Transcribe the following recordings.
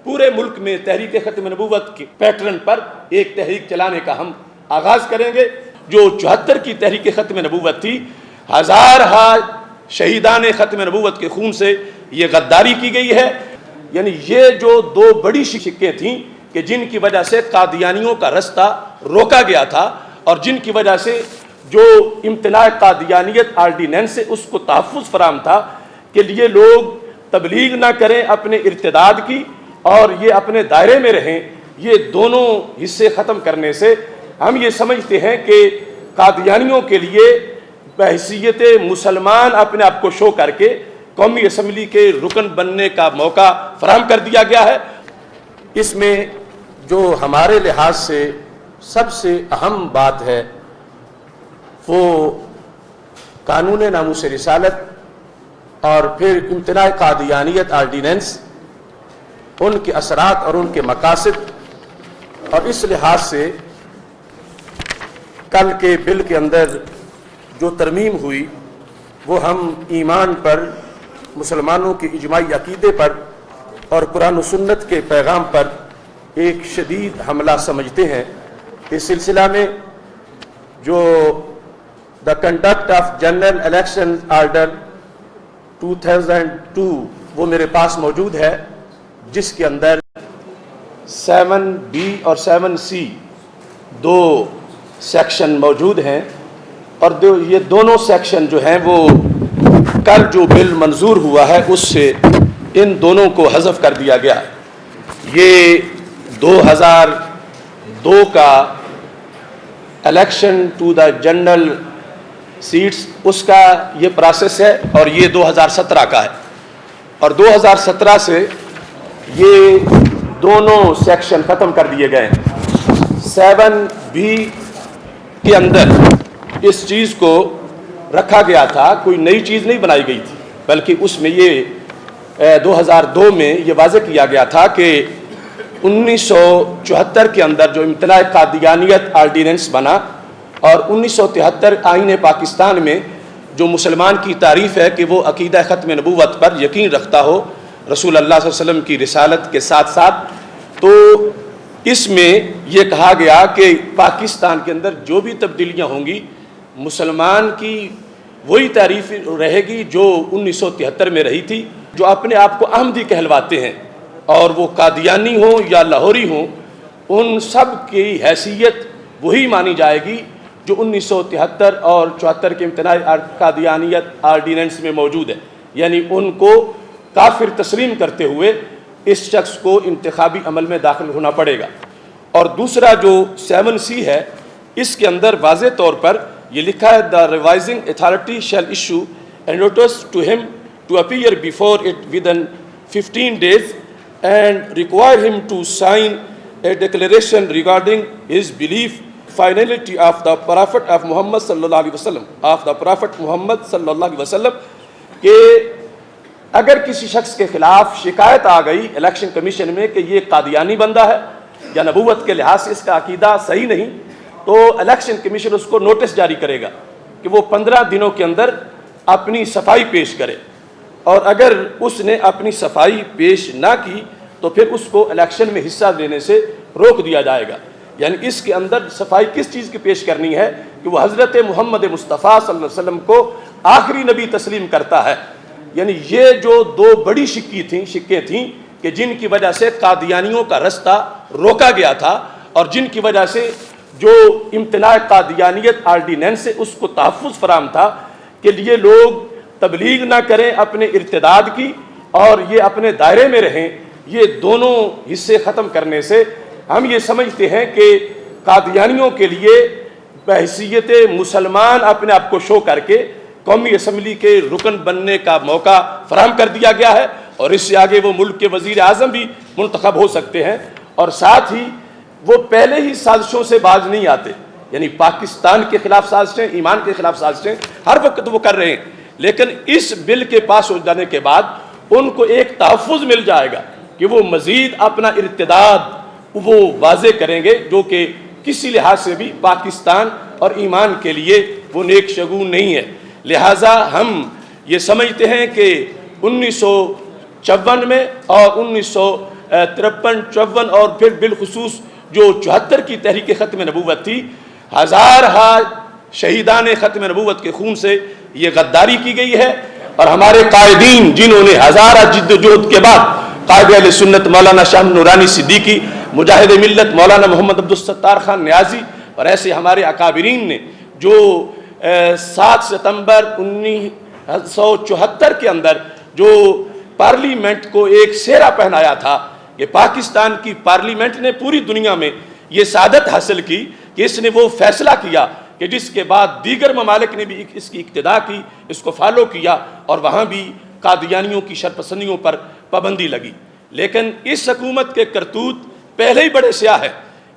پورے ملک میں تحریک ختم نبوت کے پیٹرن پر ایک تحریک چلانے کا ہم آغاز کریں گے۔ جو 74 کی تحریک ختم نبوت تھی، ہزارہا شہیدان ختم نبوت کے خون سے یہ غداری کی گئی ہے۔ یعنی یہ جو دو بڑی شکیں تھیں کہ جن کی وجہ سے قادیانیوں کا رستہ روکا گیا تھا، اور جن کی وجہ سے جو امتناع قادیانیت آرڈیننس سے اس کو تحفظ فراہم تھا کہ یہ لوگ تبلیغ نہ کریں اپنے ارتداد کی اور یہ اپنے دائرے میں رہیں، یہ دونوں حصے ختم کرنے سے ہم یہ سمجھتے ہیں کہ قادیانیوں کے لیے بحیثیت مسلمان اپنے آپ کو شو کر کے قومی اسمبلی کے رکن بننے کا موقع فراہم کر دیا گیا ہے۔ اس میں جو ہمارے لحاظ سے سب سے اہم بات ہے وہ قانون ناموس رسالت اور پھر امتناع قادیانیت آرڈیننس، ان کے اثرات اور ان کے مقاصد، اور اس لحاظ سے کل کے بل کے اندر جو ترمیم ہوئی وہ ہم ایمان پر، مسلمانوں کے اجماعی عقیدے پر اور قرآن و سنت کے پیغام پر ایک شدید حملہ سمجھتے ہیں۔ اس سلسلہ میں جو the conduct of general election order 2002 وہ میرے پاس موجود ہے، جس کے اندر 7B اور 7C دو سیکشن موجود ہیں، اور یہ دونوں سیکشن جو ہیں وہ کل جو بل منظور ہوا ہے اس سے ان دونوں کو حذف کر دیا گیا۔ یہ 2002 کا election to the general seats اس کا یہ پروسیس ہے، اور یہ 2017 کا ہے، اور 2017 سے یہ دونوں سیکشن ختم کر دیے گئے ہیں۔ 7B کے اندر اس چیز کو رکھا گیا تھا، کوئی نئی چیز نہیں بنائی گئی تھی، بلکہ اس میں یہ 2002 میں یہ واضح کیا گیا تھا کہ 1974 کے اندر جو امتناع قادیانیت آرڈیننس بنا، اور 1973 آئین پاکستان میں جو مسلمان کی تعریف ہے کہ وہ عقیدہ ختم نبوت پر یقین رکھتا ہو رسول اللہ صلی اللہ علیہ وسلم کی رسالت کے ساتھ ساتھ، تو اس میں یہ کہا گیا کہ پاکستان کے اندر جو بھی تبدیلیاں ہوں گی مسلمان کی وہی تعریف رہے گی جو 1973 میں رہی تھی۔ جو اپنے آپ کو احمدی کہلواتے ہیں، اور وہ قادیانی ہوں یا لاہوری ہوں، ان سب کی حیثیت وہی مانی جائے گی جو 1973 اور 74 کے امتناع قادیانیت آرڈیننس میں موجود ہے۔ یعنی ان کو کافر تسلیم کرتے ہوئے اس شخص کو انتخابی عمل میں داخل ہونا پڑے گا۔ اور دوسرا جو 7C ہے، اس کے اندر واضح طور پر یہ لکھا ہے the revising authority shall issue a notice to him to appear before it within 15 days and require him to sign a declaration regarding his belief finality of the Prophet of Muhammad sallallahu alaihi wasallam of the Prophet Muhammad sallallahu alaihi wasallam کہ اگر کسی شخص کے خلاف شکایت آ گئی election commission میں کہ یہ قادیانی بندہ ہے یا نبوت کے لحاظ سے اس کا عقیدہ صحیح نہیں، تو الیکشن کمیشن اس کو نوٹس جاری کرے گا کہ وہ 15 دنوں کے اندر اپنی صفائی پیش کرے، اور اگر اس نے اپنی صفائی پیش نہ کی تو پھر اس کو الیکشن میں حصہ لینے سے روک دیا جائے گا۔ یعنی اس کے اندر صفائی کس چیز کی پیش کرنی ہے کہ وہ حضرت محمد مصطفیٰ صلی اللہ علیہ وسلم کو آخری نبی تسلیم کرتا ہے۔ یعنی یہ جو دو بڑی شکیں تھیں کہ جن کی وجہ سے قادیانیوں کا رستہ روکا گیا تھا، اور جن کی وجہ سے جو امتناع قادیانیت آرڈیننس سے اس کو تحفظ فراہم تھا کہ یہ لوگ تبلیغ نہ کریں اپنے ارتداد کی اور یہ اپنے دائرے میں رہیں، یہ دونوں حصے ختم کرنے سے ہم یہ سمجھتے ہیں کہ قادیانیوں کے لیے بحیثیت مسلمان اپنے آپ کو شو کر کے قومی اسمبلی کے رکن بننے کا موقع فراہم کر دیا گیا ہے، اور اس سے آگے وہ ملک کے وزیر اعظم بھی منتخب ہو سکتے ہیں، اور ساتھ ہی وہ پہلے ہی سازشوں سے باز نہیں آتے۔ یعنی پاکستان کے خلاف سازشیں، ایمان کے خلاف سازشیں ہر وقت وہ کر رہے ہیں، لیکن اس بل کے پاس ہو جانے کے بعد ان کو ایک تحفظ مل جائے گا کہ وہ مزید اپنا ارتداد وہ واضح کریں گے، جو کہ کسی لحاظ سے بھی پاکستان اور ایمان کے لیے وہ نیک شگون نہیں ہے۔ لہٰذا ہم یہ سمجھتے ہیں کہ 1954 میں اور 53, 54 اور پھر بالخصوص جو 74 کی تحریک ختم نبوت تھی، ہزارہا شہیدان ختم نبوت کے خون سے یہ غداری کی گئی ہے، اور ہمارے قائدین جنہوں نے ہزارہ جد و جہد کے بعد قائد اہل سنت مولانا شاہ نورانی صدیقی، مجاہد ملت مولانا محمد عبدالستار خان نیازی اور ایسے ہمارے اکابرین نے جو 7 ستمبر 1974 کے اندر جو پارلیمنٹ کو ایک سہرا پہنایا تھا، کہ پاکستان کی پارلیمنٹ نے پوری دنیا میں یہ سعادت حاصل کی کہ اس نے وہ فیصلہ کیا کہ جس کے بعد دیگر ممالک نے بھی اس کی اقتداء کی، اس کو فالو کیا، اور وہاں بھی قادیانیوں کی شرپسندیوں پر پابندی لگی۔ لیکن اس حکومت کے کرتوت پہلے ہی بڑے سیاہ ہے۔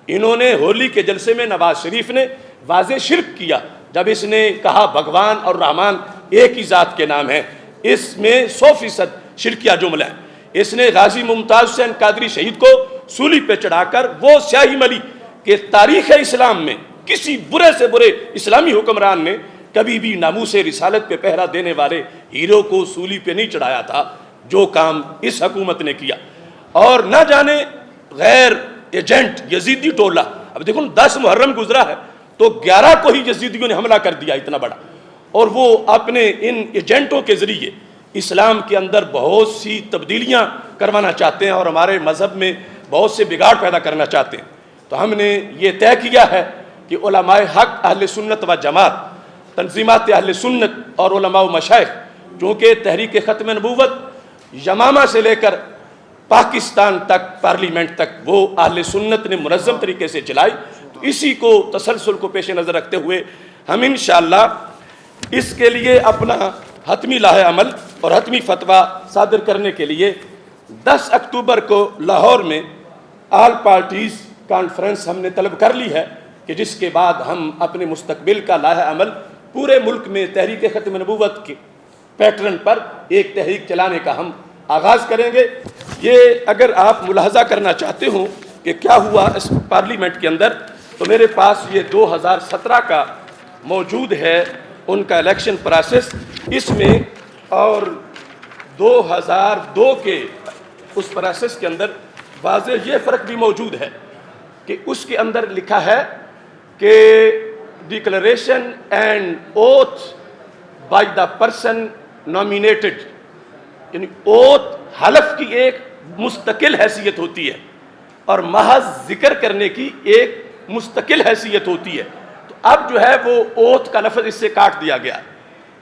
انہوں نے ہولی کے جلسے میں نواز شریف نے واضح شرک کیا جب اس نے کہا بھگوان اور رحمان ایک ہی ذات کے نام ہیں، اس میں 100% شرکیہ جملہ ہے۔ اس نے غازی ممتاز حسین قادری شہید کو سولی پہ چڑھا کر وہ سیاہی ملی کہ تاریخ اسلام میں کسی برے سے برے اسلامی حکمران نے کبھی بھی ناموس رسالت پہ پہرا دینے والے ہیرو کو سولی پہ نہیں چڑھایا تھا، جو کام اس حکومت نے کیا۔ اور نہ جانے غیر ایجنٹ یزیدی ٹولہ، اب دیکھو 10 محرم گزرا ہے تو 11 کو ہی یزیدیوں نے حملہ کر دیا اتنا بڑا، اور وہ اپنے ان ایجنٹوں کے ذریعے اسلام کے اندر بہت سی تبدیلیاں کروانا چاہتے ہیں اور ہمارے مذہب میں بہت سے بگاڑ پیدا کرنا چاہتے ہیں۔ تو ہم نے یہ طے کیا ہے کہ علماء حق اہل سنت و جماعت، تنظیمات اہل سنت اور علماء و مشائخ، چونکہ تحریک ختم نبوت یمامہ سے لے کر پاکستان تک، پارلیمنٹ تک وہ اہل سنت نے منظم طریقے سے چلائی، تو اسی کو تسلسل کو پیش نظر رکھتے ہوئے ہم انشاءاللہ اس کے لیے اپنا حتمی لاہ عمل اور حتمی فتویٰ صادر کرنے کے لیے 10 اکتوبر کو لاہور میں آل پارٹیز کانفرنس ہم نے طلب کر لی ہے، کہ جس کے بعد ہم اپنے مستقبل کا لاہ عمل پورے ملک میں تحریک ختم نبوت کے پیٹرن پر ایک تحریک چلانے کا ہم آغاز کریں گے۔ یہ اگر آپ ملاحظہ کرنا چاہتے ہوں کہ کیا ہوا اس پارلیمنٹ کے اندر، تو میرے پاس یہ 2017 کا موجود ہے ان کا الیکشن پروسیس، اس میں اور 2002 کے اس پروسیس کے اندر واضح یہ فرق بھی موجود ہے کہ اس کے اندر لکھا ہے کہ declaration and oath by the person nominated, یعنی اوتھ حلف کی ایک مستقل حیثیت ہوتی ہے اور محض ذکر کرنے کی ایک مستقل حیثیت ہوتی ہے۔ تو اب جو ہے وہ اوتھ کا لفظ اس سے کاٹ دیا گیا،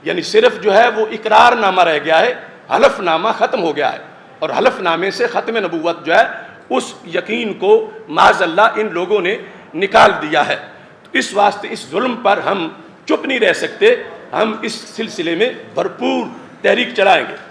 یعنی صرف جو ہے وہ اقرار نامہ رہ گیا ہے، حلف نامہ ختم ہو گیا ہے، اور حلف نامے سے ختم نبوت جو ہے اس یقین کو معاذ اللہ ان لوگوں نے نکال دیا ہے۔ تو اس واسطے اس ظلم پر ہم چپ نہیں رہ سکتے، ہم اس سلسلے میں بھرپور تحریک چلائیں گے۔